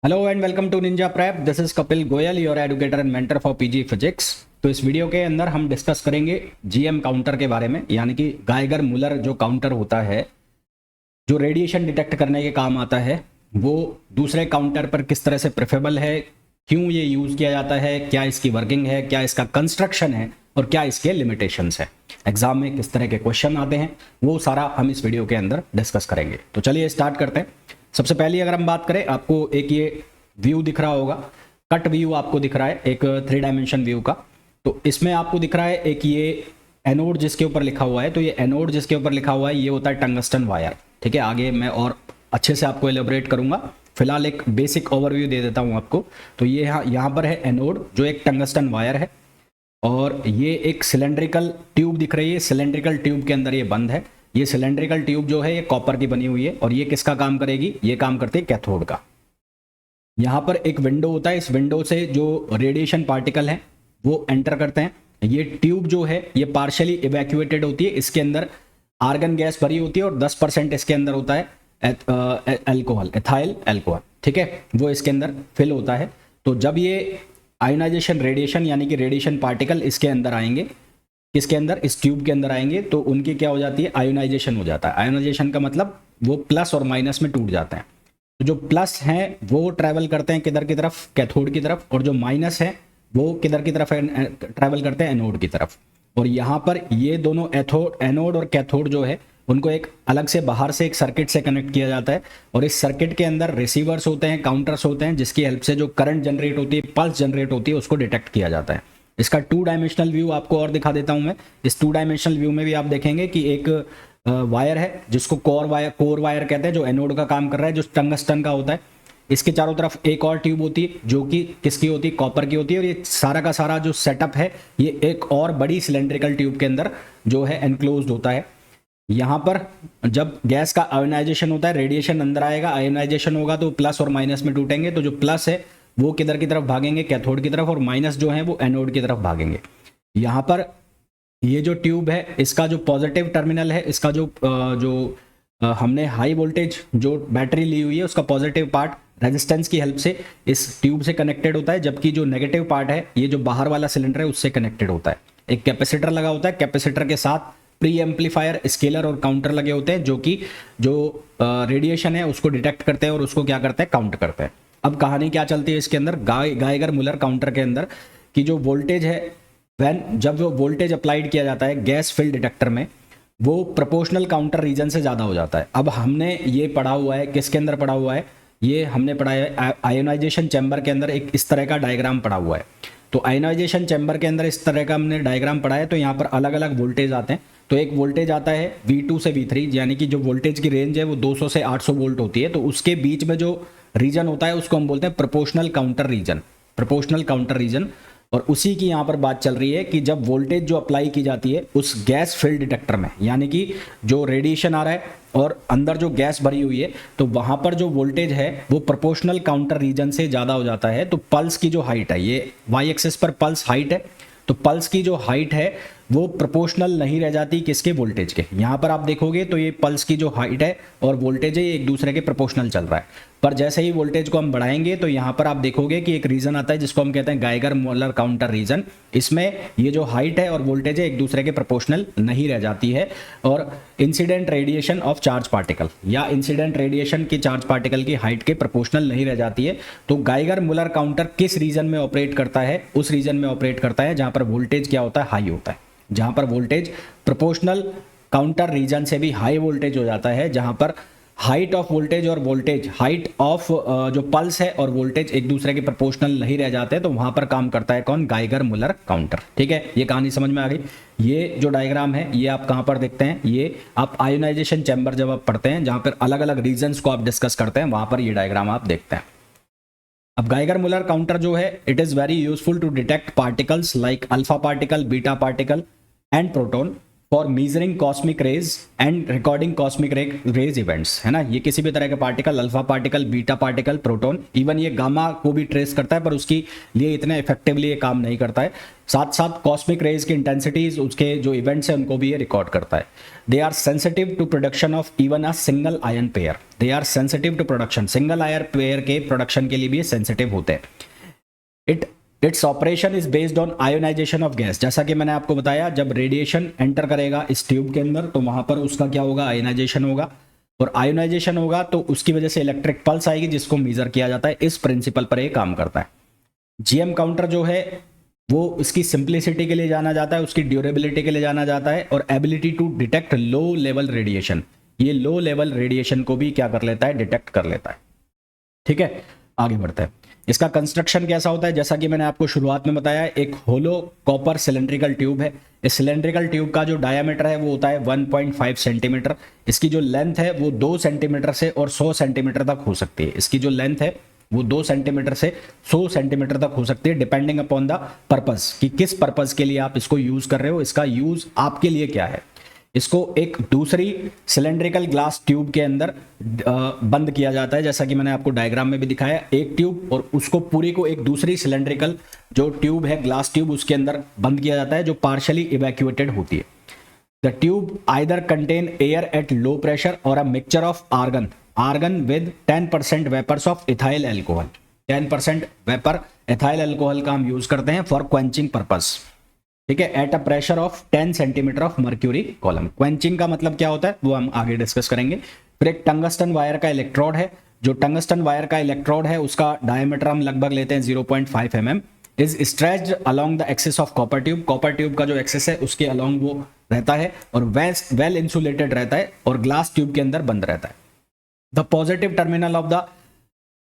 Hello and welcome to Ninja Prep. This is Kapil Goyal, your educator and mentor for PG physics. तो इस video के अंदर हम discuss करेंगे जीएम काउंटर के बारे में, यानी कि गाइगर मुलर जो काउंटर होता है जो रेडिएशन डिटेक्ट करने के काम आता है, वो दूसरे काउंटर पर किस तरह से प्रेफरेबल है, क्यों ये यूज़ किया जाता है, क्या इसकी वर्किंग है, क्या इसका कंस्ट्रक्शन है और क्या इसके लिमिटेशंस है, एग्जाम में किस तरह के क्वेश्चन आते हैं, वो सारा हम इस वीडियो के अंदर डिस्कस करेंगे। तो चलिए स्टार्ट करते हैं। सबसे पहले अगर हम बात करें, आपको एक ये व्यू दिख रहा होगा, कट व्यू आपको दिख रहा है एक 3 डायमेंशन व्यू का। तो इसमें आपको दिख रहा है एक ये एनोड जिसके ऊपर लिखा हुआ है, तो ये एनोड जिसके ऊपर लिखा हुआ है ये होता है टंगस्टन वायर। ठीक है, आगे मैं और अच्छे से आपको एलेबोरेट करूंगा, फिलहाल एक बेसिक ओवरव्यू दे देता हूं आपको। तो ये यहाँ पर है एनोड जो एक टंगस्टन वायर है, और ये एक सिलेंड्रिकल ट्यूब दिख रही है। सिलेंड्रिकल ट्यूब के अंदर ये बंद है। ये सिलेंड्रिकल ट्यूब जो है ये कॉपर की बनी हुई है, और ये किसका काम करेगी, ये काम करती है कैथोड का। यहाँ पर एक विंडो होता है, इस विंडो से जो रेडिएशन पार्टिकल हैं वो एंटर करते हैं। ये ट्यूब जो है ये पार्शियली इवैक्यूएटेड होती है, इसके अंदर आर्गन गैस भरी होती है और 10% इसके अंदर होता है एल्कोहल, एथाइल एल्कोहल। ठीक है, वो इसके अंदर फिल होता है। तो जब ये आयोनाइजेशन रेडिएशन यानी कि रेडिएशन पार्टिकल इसके अंदर आएंगे, किसके अंदर, इस ट्यूब के अंदर आएंगे, तो उनकी क्या हो जाती है, आयोनाइजेशन हो जाता है। आयोनाइजेशन का मतलब वो प्लस और माइनस में टूट जाते हैं। तो जो प्लस हैं वो ट्रैवल करते हैं किधर की तरफ, कैथोड की तरफ, और जो माइनस है वो किधर की तरफ ट्रैवल करते हैं, एनोड की तरफ। और यहाँ पर ये दोनों एनोड और कैथोड जो है उनको एक अलग से बाहर से एक सर्किट से कनेक्ट किया जाता है, और इस सर्किट के अंदर रिसीवर्स होते हैं, काउंटर्स होते हैं, जिसकी हेल्प से जो करंट जनरेट होती है, पल्स जनरेट होती है, उसको डिटेक्ट किया जाता है। इसका 2 डायमेंशनल व्यू आपको और दिखा देता हूं मैं। इस 2 डायमेंशनल व्यू में भी आप देखेंगे कि एक वायर है जिसको कोर वायर कहते हैं, जो एनोड का काम कर रहा है, जो टंगस्टन का होता है। इसके चारों तरफ एक और ट्यूब होती है जो कि किसकी होती है, कॉपर की होती है। और ये सारा का सारा जो सेटअप है ये एक और बड़ी सिलेंड्रिकल ट्यूब के अंदर जो है एनक्लोज्ड होता है। यहाँ पर जब गैस का आयोनाइजेशन होता है, रेडिएशन अंदर आएगा, आयोनाइजेशन होगा तो प्लस और माइनस में टूटेंगे। तो जो प्लस है वो किधर की तरफ भागेंगे, कैथोड की तरफ, और माइनस जो है वो एनोड की तरफ भागेंगे। यहाँ पर ये जो ट्यूब है इसका जो पॉजिटिव टर्मिनल है, इसका हमने हाई वोल्टेज जो बैटरी ली हुई है उसका पॉजिटिव पार्ट रेजिस्टेंस की हेल्प से इस ट्यूब से कनेक्टेड होता है, जबकि जो नेगेटिव पार्ट है ये जो बाहर वाला सिलेंडर है उससे कनेक्टेड होता है। एक कैपेसिटर लगा होता है, कैपेसिटर के साथ प्री एम्पलीफायर, स्केलर और काउंटर लगे होते हैं, जो कि जो रेडिएशन है उसको डिटेक्ट करते हैं और उसको क्या करते हैं, काउंट करते हैं। अब कहानी क्या चलती है इसके अंदर, गाइगर मुलर काउंटर के अंदर, कि जो वोल्टेज है जब वो वोल्टेज अप्लाइड किया जाता है गैस फिल्ड डिटेक्टर में, वो प्रोपोर्शनल काउंटर रीजन से ज़्यादा हो जाता है। अब हमने ये पढ़ा हुआ है, किसके अंदर पढ़ा हुआ है, ये हमने पढ़ा है आयोनाइजेशन चैम्बर के अंदर एक इस तरह का डायग्राम पढ़ा हुआ है। तो आयोनाइजेशन चैम्बर के अंदर इस तरह का हमने डायग्राम पढ़ा है। तो यहाँ पर अलग अलग वोल्टेज आते हैं। तो एक वोल्टेज आता है V2 से V3, यानी कि जो वोल्टेज की रेंज है वो 200 से 800 वोल्ट होती है। तो उसके बीच में जो रीजन होता है उसको हम बोलते हैं proportional counter region, proportional counter region. और उसी की यहाँ पर बात चल रही है कि जब वोल्टेज जो अप्लाई की जाती है उस गैस फील्ड डिटेक्टर में, यानी कि जो रेडिएशन आ रहा है और अंदर जो गैस भरी हुई है, तो वहां पर जो वोल्टेज है वो प्रोपोर्शनल काउंटर रीजन से ज़्यादा हो जाता है। तो पल्स की जो हाइट है, ये वाई एक्सिस पर पल्स हाइट है, तो पल्स की जो हाइट है वो प्रोपोर्शनल नहीं रह जाती किसके, वोल्टेज के। यहाँ पर आप देखोगे तो ये पल्स की जो हाइट है और वोल्टेज है ये एक दूसरे के प्रोपोर्शनल चल रहा है। पर जैसे ही वोल्टेज को हम बढ़ाएंगे तो यहाँ पर आप देखोगे कि एक रीजन आता है जिसको हम कहते हैं गाइगर मुलर काउंटर रीजन। इसमें ये जो हाइट है और वोल्टेज है एक दूसरे के प्रोपोर्शनल नहीं रह जाती है, और incident radiation of charge particle या इंसिडेंट रेडिएशन की चार्ज पार्टिकल की हाइट के प्रोपोर्शनल नहीं रह जाती है। तो गाइगर मुलर काउंटर किस रीजन में ऑपरेट करता है, उस रीजन में ऑपरेट करता है जहां पर वोल्टेज क्या होता है, हाई होता है। जहां पर वोल्टेज प्रोपोर्शनल काउंटर रीजन से भी हाई वोल्टेज हो जाता है, जहां पर हाइट ऑफ वोल्टेज और वोल्टेज हाइट ऑफ जो पल्स है और वोल्टेज एक दूसरे के प्रोपोर्शनल नहीं रह जाते, तो वहां पर काम करता है कौन, गाइगर मुलर काउंटर। ठीक है, ये कहानी समझ में आ गई। ये जो डायग्राम है ये आप कहां पर देखते हैं, ये आप आयोनाइजेशन चैम्बर जब आप पढ़ते हैं, जहां पर अलग अलग रीजन्स को आप डिस्कस करते हैं, वहां पर ये डायग्राम आप देखते हैं। अब गाइगर मुलर काउंटर जो है it is very useful to detect particles like alpha particle, beta particle and proton for measuring cosmic rays and recording cosmic rays events, है ना। ये किसी भी तरह के particle, alpha particle, beta particle, proton, even ये गामा को भी ट्रेस करता है, पर उसकी लिए इतने इफेक्टिवली ये काम नहीं करता है। साथ साथ कॉस्मिक रेज की इंटेंसिटीज, उसके जो इवेंट्स हैं उनको भी ये रिकॉर्ड करता है। They are sensitive to production of even a single ion pair, they are sensitive to production, single ion pair के प्रोडक्शन के लिए भी ये सेंसिटिव होते हैं। Its operation is based on ionisation of gas, जैसा कि मैंने आपको बताया, जब रेडिएशन एंटर करेगा इस ट्यूब के अंदर तो वहां पर उसका क्या होगा, आयोनाइजेशन होगा, और आयोनाइजेशन होगा तो उसकी वजह से इलेक्ट्रिक पल्स आएगी जिसको मेजर किया जाता है। इस प्रिंसिपल पर ये काम करता है। जीएम काउंटर जो है वो इसकी सिंप्लिसिटी के लिए जाना जाता है, उसकी ड्यूरेबिलिटी के लिए जाना जाता है, और ability to detect low level radiation, ये लो लेवल रेडिएशन को भी क्या कर लेता है, डिटेक्ट कर लेता है। ठीक है, आगे बढ़ते हैं। इसका कंस्ट्रक्शन कैसा होता है, जैसा कि मैंने आपको शुरुआत में बताया, एक होलो कॉपर सिलेंड्रिकल ट्यूब है। इस सिलेंड्रिकल ट्यूब का जो डायमीटर है वो होता है 1.5 सेंटीमीटर। इसकी जो लेंथ है वो 2 सेंटीमीटर से और 100 सेंटीमीटर तक हो सकती है। इसकी जो लेंथ है वो 2 सेंटीमीटर से 100 सेंटीमीटर तक हो सकती है, डिपेंडिंग अपॉन द पर्पस, कि किस पर्पस के लिए आप इसको यूज कर रहे हो, इसका यूज आपके लिए क्या है। इसको एक दूसरी सिलेंड्रिकल ग्लास ट्यूब के अंदर बंद किया जाता है, जैसा कि मैंने आपको डायग्राम में भी दिखाया, एक ट्यूब, और उसको पूरी को एक दूसरी सिलेंड्रिकल जो ट्यूब है, ग्लास ट्यूब, उसके अंदर बंद किया जाता है जो पार्शियली इवैक्यूएटेड होती है। The tube either contain air at low pressure और a mixture of argon with 10% vapours of ethyl alcohol. 10% vapour ethyl alcohol का हम यूज करते हैं फॉर क्वेंचिंग पर्पस। ठीक है, at a pressure of 10 centimetre of mercury column. Quenching का मतलब क्या होता है वो हम आगे डिस्कस करेंगे। फिर एक टंगस्टन वायर का इलेक्ट्रोड है, जो टंगस्टन वायर का इलेक्ट्रोड है उसका डायमीटर हम लगभग लेते हैं 0.5 mm, is stretched along the axis of copper tube. Copper tube का जो एक्सिस है उसके अलोंग वो रहता है और वेल इंसुलेटेड रहता है और ग्लास ट्यूब के अंदर बंद रहता है। The positive terminal of the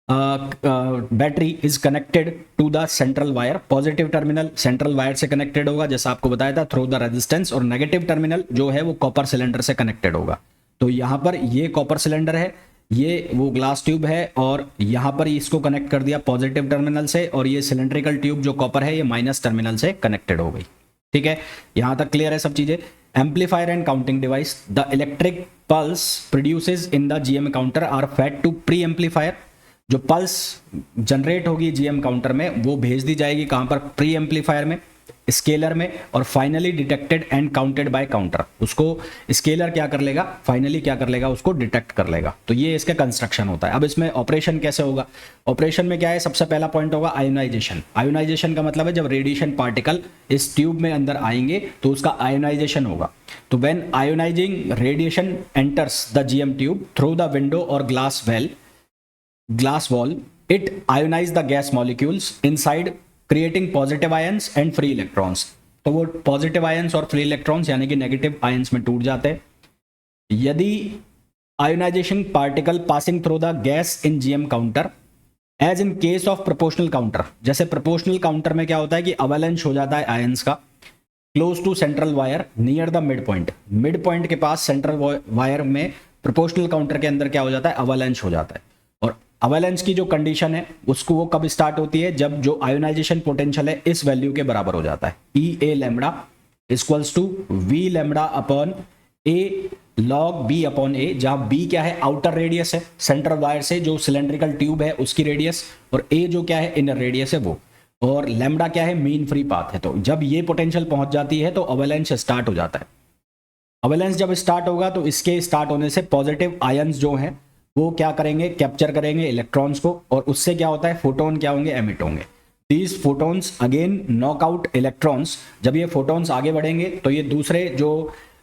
battery is connected to the central wire. Positive terminal central wire से कनेक्टेड होगा, जैसा आपको बताया था, थ्रू द रेजिस्टेंस, और नेगेटिव टर्मिनल जो है वो कॉपर सिलेंडर से कनेक्टेड होगा। तो यहां पर ये कॉपर सिलेंडर है, ये वो ग्लास ट्यूब है, और यहां पर इसको कनेक्ट कर दिया पॉजिटिव टर्मिनल से, और ये सिलेंड्रिकल ट्यूब जो कॉपर है ये माइनस टर्मिनल से कनेक्टेड हो गई। ठीक है, यहां तक क्लियर है सब चीजें। Amplifier and counting device, the electric pulse produces in the GM counter are fed to pre amplifier. जो पल्स जनरेट होगी जीएम काउंटर में वो भेज दी जाएगी कहां पर, प्री एम्पलीफायर में, स्केलर में, और finally detected and counted by counter. उसको स्केलर क्या कर लेगा, फाइनली क्या कर लेगा, उसको डिटेक्ट कर लेगा। तो ये इसका कंस्ट्रक्शन होता है। अब इसमें ऑपरेशन कैसे होगा, ऑपरेशन में क्या है, सबसे पहला पॉइंट होगा आयोनाइजेशन। आयोनाइजेशन का मतलब है जब रेडिएशन पार्टिकल इस ट्यूब में अंदर आएंगे तो उसका आयोनाइजेशन होगा। तो when ionizing radiation enters the GM tube through the window और glass wall, it ionize the gas molecules inside, creating positive ions and free electrons। तो वो पॉजिटिव आयंस और फ्री इलेक्ट्रॉन्स यानी कि नेगेटिव आयंस में टूट जाते हैं। यदि ionization particle passing through the gas in GM counter, as in case of proportional counter, जैसे प्रोपोर्शनल काउंटर में क्या होता है कि अवेलेंस हो जाता है आयंस का close to central wire near the mid point के पास सेंट्रल वायर में प्रोपोर्शनल काउंटर के अंदर क्या हो जाता है, अवेलेंस हो जाता है। और अवेलेंस की जो कंडीशन है उसको वो कब स्टार्ट होती है, जब जो आयोनाइजेशन पोटेंशियल है इस वैल्यू के बराबर हो जाता है, E A lambda equals to V lambda upon A log B upon A, जहां बी क्या है, आउटर रेडियस है सेंट्रल वायर से, जो सिलेंड्रिकल ट्यूब है उसकी रेडियस, और ए जो क्या है, इनर रेडियस है वो, और लैम्बडा क्या है, मीन फ्री पाथ है। तो जब ये पोटेंशियल पहुंच जाती है तो अवेलेंस स्टार्ट हो जाता है। अवेलेंस जब स्टार्ट होगा तो इसके स्टार्ट होने से पॉजिटिव आयंस जो हैं वो क्या करेंगे, कैप्चर करेंगे इलेक्ट्रॉन्स को, और उससे क्या होता है, फोटोन क्या होंगे, एमिट होंगे। These photons again knockout electrons. जब ये फोटोन्स आगे बढ़ेंगे तो ये दूसरे जो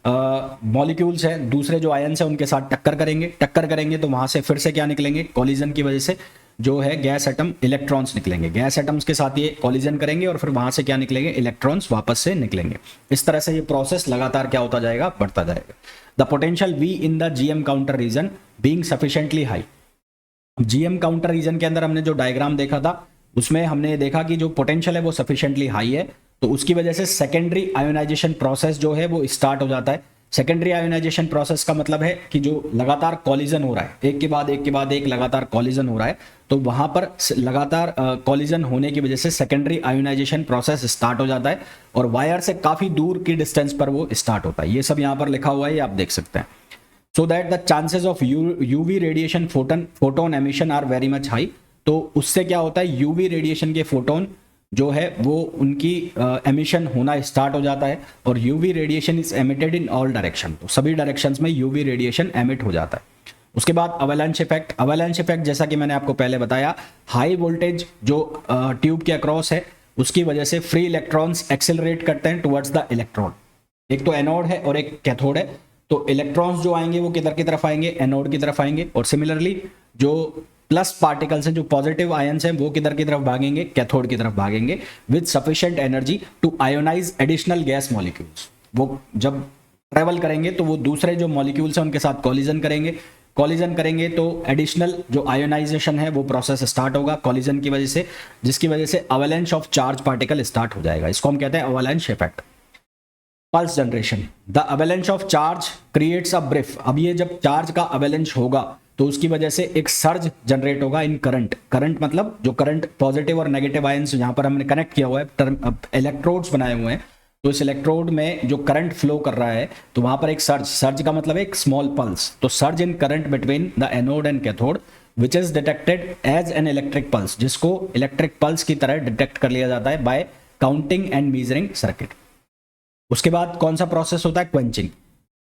मॉलिक्यूल्स हैं, दूसरे जो आयंस हैं उनके साथ टक्कर करेंगे तो वहां से फिर से क्या निकलेंगे, कॉलिजन की वजह से जो है गैस एटम इलेक्ट्रॉन्स निकलेंगे। गैस एटम्स के साथ ये कॉलिजन करेंगे और फिर वहां से क्या निकलेंगे, इलेक्ट्रॉन्स वापस से निकलेंगे। इस तरह से ये प्रोसेस लगातार क्या होता जाएगा, बढ़ता जाएगा। The potential V in the GM counter region being sufficiently high. GM counter region के अंदर हमने जो डायग्राम देखा था उसमें हमने देखा कि जो पोटेंशियल है वो सफिशिएंटली हाई है, तो उसकी वजह से सेकेंडरी आयोनाइजेशन प्रोसेस जो है वो स्टार्ट हो जाता है। सेकेंडरी आयोनाइजेशन प्रोसेस का मतलब है कि जो लगातार कॉलिजन हो रहा है, एक के बाद एक के बाद एक लगातार कॉलिजन हो रहा है, तो वहां पर लगातार कॉलिजन होने की वजह से सेकेंडरी आयोनाइजेशन प्रोसेस स्टार्ट हो जाता है और वायर से काफी दूर की डिस्टेंस पर वो स्टार्ट होता है। ये सब यहाँ पर लिखा हुआ है, ये आप देख सकते हैं। So that the chances of UV radiation photon emission are very much high. तो उससे क्या होता है, यूवी रेडिएशन के फोटोन जो है वो उनकी एमिशन होना स्टार्ट हो जाता है और UV radiation is emitted in all direction. तो सभी डायरेक्शंस में यूवी रेडिएशन एमिट हो जाता है। उसके बाद अवेलांच इफेक्ट। अवेलांच इफेक्ट जैसा कि मैंने आपको पहले बताया, हाई वोल्टेज जो ट्यूब के अक्रॉस है उसकी वजह से फ्री इलेक्ट्रॉन्स एक्सेलरेट करते हैं टुवर्ड्स द इलेक्ट्रोड। एक तो एनोड है और एक कैथोड है, तो इलेक्ट्रॉन्स जो आएंगे वो किधर की तरफ आएंगे, एनोड की तरफ आएंगे। और सिमिलरली जो प्लस पार्टिकल्स हैं, जो पॉजिटिव आयंस हैं, वो किधर की तरफ भागेंगे, कैथोड की तरफ भागेंगे with sufficient energy to ionize additional gas molecules. वो जब ट्रेवल करेंगे तो वो दूसरे जो मॉलिक्यूल्स हैं उनके साथ कॉलिजन करेंगे। कॉलिजन करेंगे तो एडिशनल जो आयोनाइजेशन है वो प्रोसेस स्टार्ट होगा कॉलिजन की वजह से, जिसकी वजह से avalanche of charge particle start हो जाएगा। इसको हम कहते हैं avalanche effect. Pulse generation. The avalanche of charge creates a brief. अब ये जब चार्ज का अवेलेंच होगा तो उसकी वजह से एक सर्ज जनरेट होगा इन करंट। करंट मतलब जो करंट पॉजिटिव और नेगेटिव आयंस यहाँ पर हमने कनेक्ट किया हुआ है, इलेक्ट्रोड्स बनाए हुए हैं, तो इस इलेक्ट्रोड में जो करंट फ्लो कर रहा है तो वहां पर एक सर्ज, सर्ज का मतलब एक स्मॉल पल्स। तो surge in current between the anode and cathode which is detected as an electric pulse, जिसको इलेक्ट्रिक पल्स की तरह डिटेक्ट कर लिया जाता है by counting and measuring circuit. उसके बाद कौन सा प्रोसेस होता है, quenching.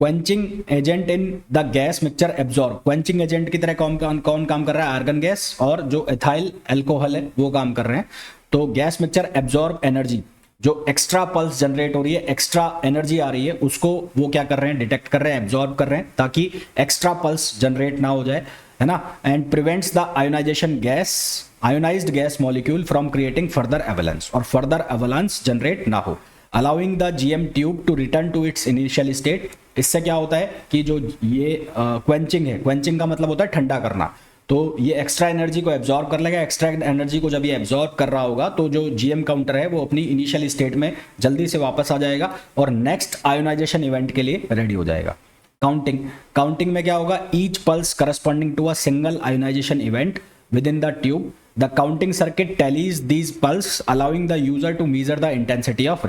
Quenching agent in the gas mixture absorb. Quenching agent की तरह कौन काम कर रहा है, आर्गन गैस और जो एथाइल अल्कोहल है वो काम कर रहे हैं। तो गैस मिक्सचर एब्जॉर्ब एनर्जी, जो एक्स्ट्रा पल्स जनरेट हो रही है, एक्स्ट्रा एनर्जी आ रही है, उसको वो क्या कर रहे हैं, डिटेक्ट कर रहे हैं, एब्जॉर्ब कर रहे हैं, ताकि एक्स्ट्रा पल्स जनरेट ना हो जाए, है ना। And prevents the ionization gas, ionized gas molecule from creating further avalanche, और फर्दर एवलांच जनरेट ना हो, allowing the GM tube to return to its initial state. इससे क्या होता है कि जो ये क्वेंचिंग है, क्वेंचिंग का मतलब होता है ठंडा करना, तो ये एक्स्ट्रा एनर्जी को एब्जॉर्ब कर लेगा। एक्स्ट्रा एनर्जी को जब ये एब्जॉर्ब कर रहा होगा तो जो जीएम काउंटर है वो अपनी इनिशियल स्टेट में जल्दी से वापस आ जाएगा और नेक्स्ट आयोनाइजेशन इवेंट के लिए रेडी हो जाएगा। काउंटिंग। काउंटिंग में क्या होगा, each pulse corresponding to a single ionization event within the tube. The counting circuit tallies these pulse, allowing the user to measure the intensity of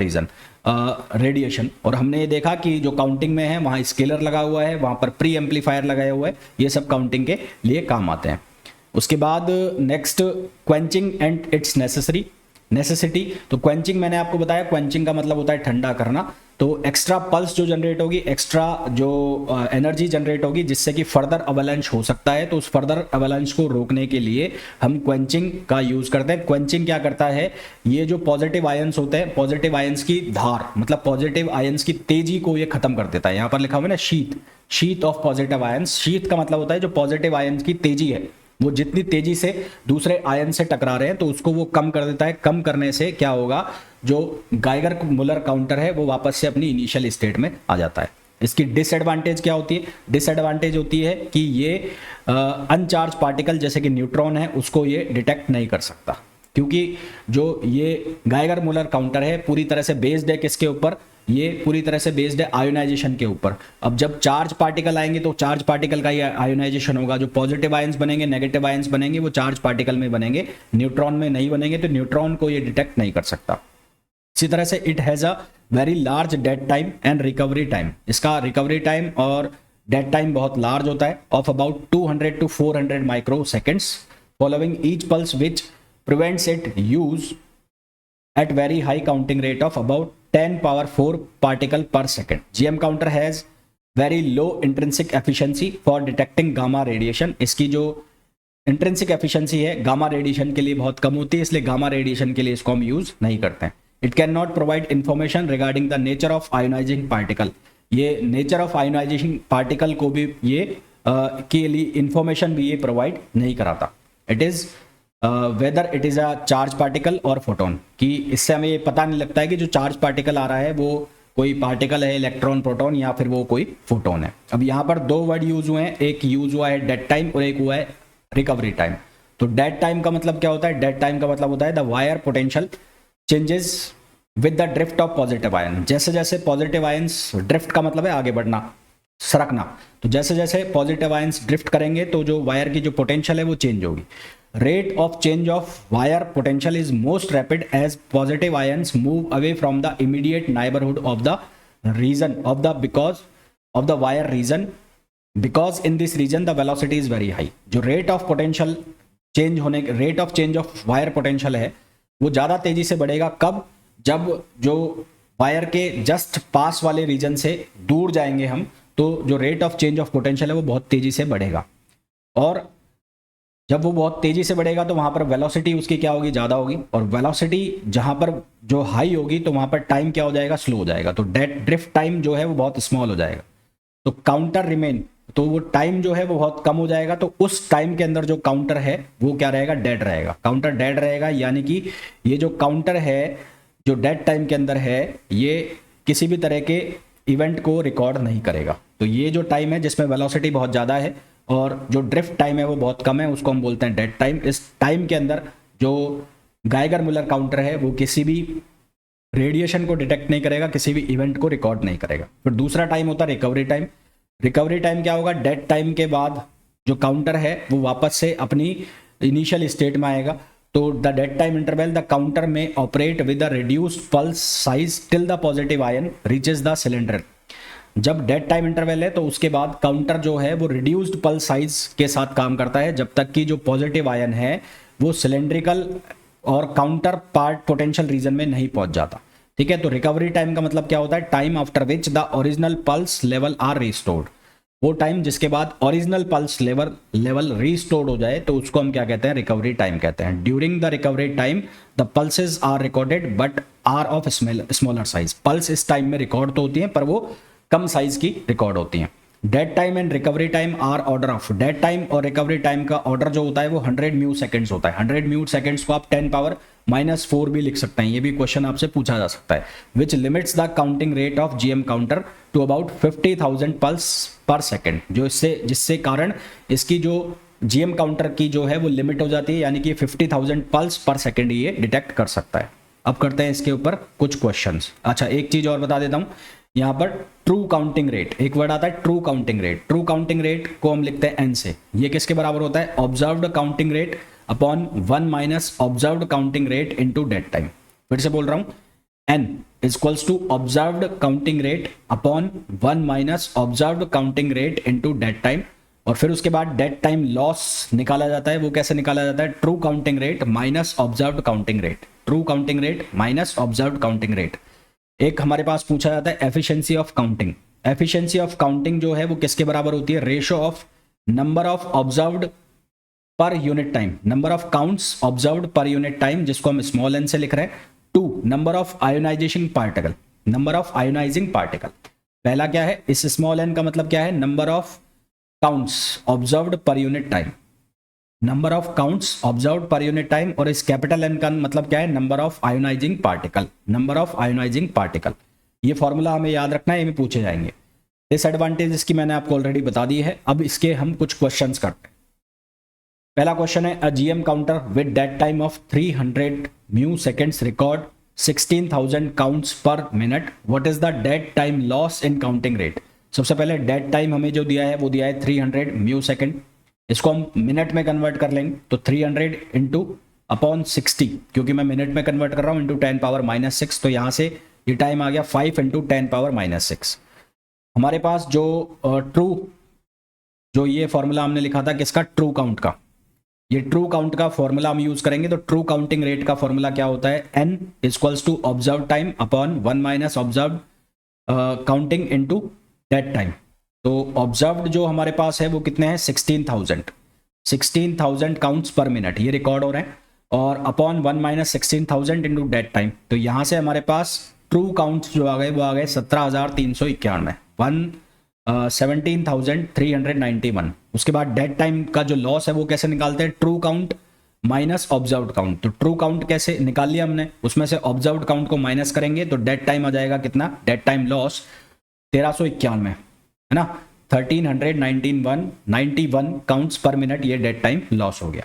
radiation। और हमने ये देखा कि जो काउंटिंग में है वहाँ स्केलर लगा हुआ है, वहाँ पर प्री एम्पलीफायर लगाया हुआ है, ये सब काउंटिंग के लिए काम आते हैं। उसके बाद next, quenching and it's necessity. तो क्वेंचिंग मैंने आपको बताया, क्वेंचिंग का मतलब होता है ठंडा करना। तो एक्स्ट्रा पल्स जो जनरेट होगी, एक्स्ट्रा जो एनर्जी जनरेट होगी जिससे कि फर्दर अवलांच हो सकता है, तो उस फर्दर अवलांच को रोकने के लिए हम क्वेंचिंग का यूज करते हैं। क्वेंचिंग क्या करता है, ये जो पॉजिटिव आयंस होते हैं, पॉजिटिव आयंस की धार मतलब पॉजिटिव आयंस की तेजी को ये खत्म कर देता है। यहाँ पर लिखा हुआ है ना शीत ऑफ पॉजिटिव आयंस। शीत का मतलब होता है जो पॉजिटिव आयंस की तेजी है, वो जितनी तेजी से दूसरे आयन से टकरा रहे हैं तो उसको वो कम कर देता है। कम करने से क्या होगा, जो गाइगर मुलर काउंटर है वो वापस से अपनी इनिशियल स्टेट में आ जाता है। इसकी डिसएडवांटेज क्या होती है, डिसएडवांटेज होती है कि ये अनचार्ज पार्टिकल जैसे कि न्यूट्रॉन है उसको ये डिटेक्ट नहीं कर सकता, क्योंकि जो ये गाइगर मुलर काउंटर है पूरी तरह से बेस्ड है किसके ऊपर, ये पूरी तरह से बेस्ड है आयोनाइजेशन के ऊपर। अब जब चार्ज पार्टिकल आएंगे तो चार्ज पार्टिकल का ही आयोनाइजेशन होगा। जो पॉजिटिव आयंस बनेंगे, नेगेटिव आयंस बनेंगे, वो चार्ज पार्टिकल में बनेंगे, न्यूट्रॉन में नहीं बनेंगे, तो न्यूट्रॉन को ये डिटेक्ट नहीं कर सकता। इसी तरह से it has a very large dead time and recovery time. इसका रिकवरी टाइम और डेड टाइम बहुत लार्ज होता है, of about 200 to 400 micro seconds following each pulse, which prevents it use at very high counting rate of about 10 power 4 particle per second. GM counter has very low intrinsic efficiency for detecting gamma radiation. इसकी जो intrinsic efficiency है gamma radiation के लिए बहुत कम होती है, इसलिए gamma radiation के लिए इसको हम यूज नहीं करते हैं। It cannot provide information regarding the nature of ionizing particle. ये नेचर ऑफ आयोनाइजिंग पार्टिकल को भी ये के लिए इंफॉर्मेशन भी ये प्रोवाइड नहीं कराता। It is whether it is a charge particle और फोटोन, कि इससे हमें ये पता नहीं लगता है कि जो चार्ज पार्टिकल आ रहा है वो कोई पार्टिकल है, इलेक्ट्रॉन, प्रोटॉन, या फिर वो कोई फोटोन है। अब यहाँ पर दो वर्ड यूज हुए हैं, एक यूज हुआ है डेड टाइम और एक हुआ है रिकवरी टाइम। तो डेड टाइम का मतलब क्या होता है, डेड टाइम का मतलब होता है the wire potential changes with the drift of positive ion, जैसे जैसे पॉजिटिव आयंस, ड्रिफ्ट का मतलब है आगे बढ़ना, सरकना, तो जैसे जैसे पॉजिटिव आयंस ड्रिफ्ट करेंगे तो जो वायर की जो पोटेंशियल है वो चेंज होगी। Rate of change of wire potential is most rapid as positive ions move away from the immediate neighbourhood of the region of the because of the wire region, because in this region the velocity is very high. जो rate of potential change होने, rate of change of wire potential है वो ज़्यादा तेजी से बढ़ेगा कब, जब जो वायर के जस्ट पास वाले रीजन से दूर जाएंगे हम, तो जो rate of change of potential है वो बहुत तेजी से बढ़ेगा, और जब वो बहुत तेजी से बढ़ेगा तो वहां पर वेलोसिटी उसकी क्या होगी, ज़्यादा होगी, और वेलोसिटी जहां पर जो हाई होगी तो वहां पर टाइम क्या हो जाएगा, स्लो हो जाएगा, तो डेड ड्रिफ्ट टाइम जो है वो बहुत स्मॉल हो जाएगा। तो काउंटर रिमेन, तो वो टाइम जो है वो बहुत कम हो जाएगा, तो उस टाइम के अंदर जो काउंटर है वो क्या रहेगा, डेड रहेगा, काउंटर डेड रहेगा, यानी कि ये जो काउंटर है जो डेड टाइम के अंदर है ये किसी भी तरह के इवेंट को रिकॉर्ड नहीं करेगा। तो ये जो टाइम है जिसमें वेलोसिटी बहुत ज़्यादा है और जो ड्रिफ्ट टाइम है वो बहुत कम है, उसको हम बोलते हैं डेड टाइम। इस टाइम के अंदर जो गाइगर मुलर काउंटर है वो किसी भी रेडिएशन को डिटेक्ट नहीं करेगा, किसी भी इवेंट को रिकॉर्ड नहीं करेगा। फिर दूसरा टाइम होता है रिकवरी टाइम। रिकवरी टाइम क्या होगा, डेड टाइम के बाद जो काउंटर है वो वापस से अपनी इनिशियल स्टेट में आएगा। तो the dead time interval the counter में operate with the reduced pulse size till the positive ion reaches the cylinder. जब डेड टाइम इंटरवल है तो उसके बाद काउंटर जो है वो रिड्यूस्ड पल्स साइज के साथ काम करता है जब तक कि जो पॉजिटिव आयन है वो सिलेंड्रिकल और काउंटर पार्ट पोटेंशियल रीजन में नहीं पहुंच जाता। ठीक है, तो रिकवरी टाइम का मतलब क्या होता है, time after which the original pulse level are restored. वो टाइम जिसके बाद ओरिजिनल पल्स लेवल रिस्टोर्ड हो जाए तो उसको हम क्या कहते हैं, रिकवरी टाइम कहते हैं। During the recovery time the pulses are recorded but are of smaller size. Pulse इस टाइम में रिकॉर्ड तो होती हैं पर वो कम साइज की रिकॉर्ड होती हैं। Dead time and recovery time are order of. Dead time और रिकवरी टाइम का ऑर्डर जो होता है वो 100 म्यू सेकेंड्स होता है। 100 म्यू सेकेंड्स को आप 10⁻⁻⁴ भी लिख सकते हैं, ये भी क्वेश्चन आपसे पूछा जा सकता है। Which limits the counting rate of GM counter to about 50,000 pulse per second. जो जिससे कारण इसकी जो जीएम काउंटर की जो है वो लिमिट हो जाती है, यानी कि 50,000 पल्स पर सेकेंड ये डिटेक्ट कर सकता है। अब करते हैं इसके ऊपर कुछ क्वेश्चंस। अच्छा, एक चीज और बता देता हूं, यहाँ पर ट्रू काउंटिंग रेट, एक वर्ड आता है true counting rate. True counting rate को हम लिखते हैं एन से। ये किसके बराबर होता है, observed counting rate upon 1 - observed counting rate into dead time. फिर से बोल रहा हूं, N equals to observed counting rate upon 1 - observed counting rate into dead time. और फिर उसके बाद डेड टाइम लॉस निकाला जाता है। वो कैसे निकाला जाता है, true counting rate minus observed counting rate. True counting rate minus observed counting rate. एक हमारे पास पूछा जाता है efficiency of counting. Efficiency of counting जो है वो किसके बराबर होती है, ratio of number of observed per unit time, number of counts observed per unit time, जिसको हम स्मॉल एन से लिख रहे हैं, to number of ionization particle. Number of ionizing particle पहला क्या है, इस स्मॉल एन का मतलब क्या है, number of counts observed per unit time, number of counts observed per unit time. और इस कैपिटल एन का मतलब क्या है, number of ionizing particle, number of ionizing particle. ये फॉर्मूला हमें याद रखना है, ये में पूछे जाएंगे। डिसएडवांटेज इसकी मैंने आपको ऑलरेडी बता दी है। अब इसके हम कुछ क्वेश्चंस करते हैं। पहला क्वेश्चन है, a GM counter with dead time of 300 mu seconds record 16,000 counts per minute, what is the dead time loss in counting rate. सबसे पहले डेड टाइम हमें जो दिया है वो दिया है 300 म्यू सेकेंड, इसको हम मिनट में कन्वर्ट कर लेंगे। तो 300 इंटू अपॉन 60, क्योंकि मैं मिनट में कन्वर्ट कर रहा हूं, इंटू 10⁻⁻6, तो यहां से ये टाइम आ गया 5 इंटू 10⁻⁻6। हमारे पास जो ट्रू जो ये फॉर्मूला हमने लिखा था किसका, ट्रू काउंट का, ये ट्रू काउंट का फॉर्मूला हम यूज करेंगे। तो ट्रू काउंटिंग रेट का फॉर्मूला क्या होता है, N equals to observe time upon 1 - observe counting into dead time. तो ऑब्जर्व्ड जो हमारे पास है वो कितने हैं, 16,000 काउंट्स पर मिनट ये रिकॉर्ड हो रहे हैं, और अपॉन 1 - 16,000 इंटू डेड टाइम। तो यहाँ से हमारे पास ट्रू काउंट्स जो आ गए वो आ गए 17,391, 17,391। उसके बाद डेड टाइम का जो लॉस है वो कैसे निकालते हैं, true count minus observed count. तो ट्रू काउंट कैसे निकाल लिया हमने, उसमें से ऑब्जर्व्ड काउंट को माइनस करेंगे तो डेड टाइम आ जाएगा कितना, डेड टाइम लॉस 1391 है ना, 1391 काउंट्स पर मिनट ये डेड टाइम लॉस हो गया।